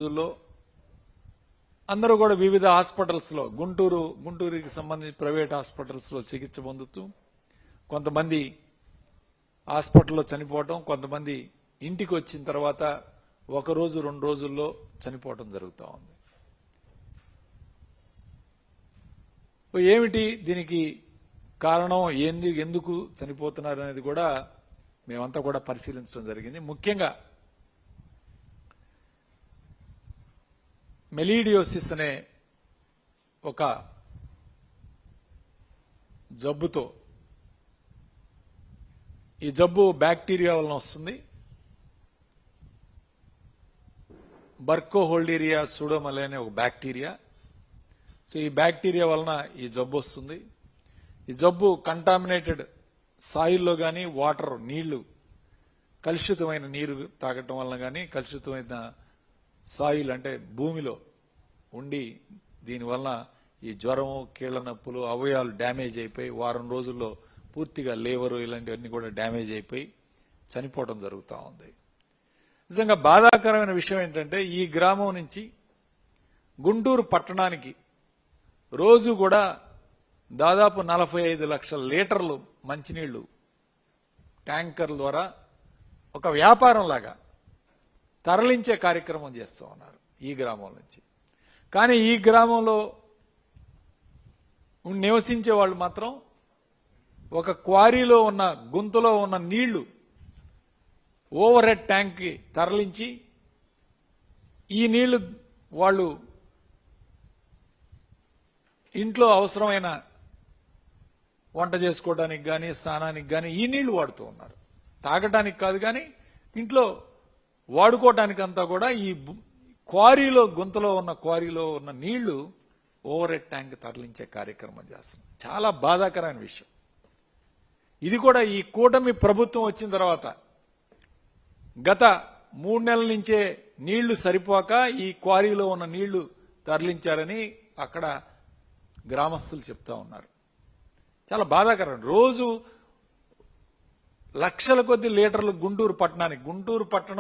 లో అందరూ కూడా వివిధ హాస్పిటల్స్ లో గుంటూరుకి సంబంధించి ప్రైవేట్ హాస్పిటల్స్ లో చికిత్స పొందుతూ కొంతమంది హాస్పిటల్లో చనిపోవటం, కొంతమంది ఇంటికి వచ్చిన తర్వాత ఒక రోజు 2 రోజుల్లో చనిపోవటం జరుగుతూ ఉంది. ఏమిటి దీనికి కారణం, ఎందుకు చనిపోతున్నారు అనేది కూడా మేమంతా కూడా పరిశీలించడం జరిగింది. ముఖ్యంగా మెలీడియోసిస్ అనే ఒక జబ్బుతో, ఈ జబ్బు బ్యాక్టీరియా వలన వస్తుంది. బర్కోహోల్డీరియా సూడోమలే అనే ఒక బ్యాక్టీరియా. సో ఈ బ్యాక్టీరియా వలన ఈ జబ్బు వస్తుంది. ఈ జబ్బు కంటామినేటెడ్ సాయిల్లో కానీ, వాటర్ నీళ్లు కలుషితమైన నీరు తాగటం వలన కానీ, కలుషితమైన సాయిల్ అంటే భూమిలో ఉండి దీనివల్ల ఈ జ్వరం, కీళ్ల నొప్పులు, అవయవాలు డ్యామేజ్ అయిపోయి వారం రోజుల్లో పూర్తిగా లేవరు ఇలాంటివన్నీ కూడా డ్యామేజ్ అయిపోయి చనిపోవడం జరుగుతూ ఉంది. నిజంగా బాధాకరమైన విషయం ఏంటంటే ఈ గ్రామం నుంచి గుంటూరు పట్టణానికి రోజు కూడా దాదాపు 45 లక్షల లీటర్లు మంచినీళ్లు ట్యాంకర్ల ద్వారా ఒక వ్యాపారం లాగా తరలించే కార్యక్రమం చేస్తూ ఉన్నారు ఈ గ్రామం నుంచి. కానీ ఈ గ్రామంలో నివసించే వాళ్ళు మాత్రం ఒక క్వారీలో ఉన్న గుంతలో ఉన్న నీళ్లు ఓవర్ హెడ్ ట్యాంక్కి తరలించి ఈ నీళ్లు వాళ్ళు ఇంట్లో అవసరమైన వంట చేసుకోవడానికి కానీ, స్నానానికి కానీ ఈ నీళ్లు వాడుతూ ఉన్నారు. తాగటానికి కాదు కానీ ఇంట్లో వాడుకోవటానికంతా కూడా ఈ క్వారీలో, గుంతలో ఉన్న క్వారీలో ఉన్న నీళ్లు ఓవర్ హెడ్ ట్యాంక్ తరలించే కార్యక్రమం చేస్తున్నారు. చాలా బాధాకరమైన విషయం. ఇది కూడా ఈ కూటమి ప్రభుత్వం వచ్చిన తర్వాత గత 3 నెలల నుంచే నీళ్లు సరిపోక ఈ క్వారీలో ఉన్న నీళ్లు తరలించారని అక్కడ గ్రామస్తులు చెప్తా ఉన్నారు. చాలా బాధాకరం. రోజు లక్షల కొద్ది లీటర్లు గుంటూరు పట్టణం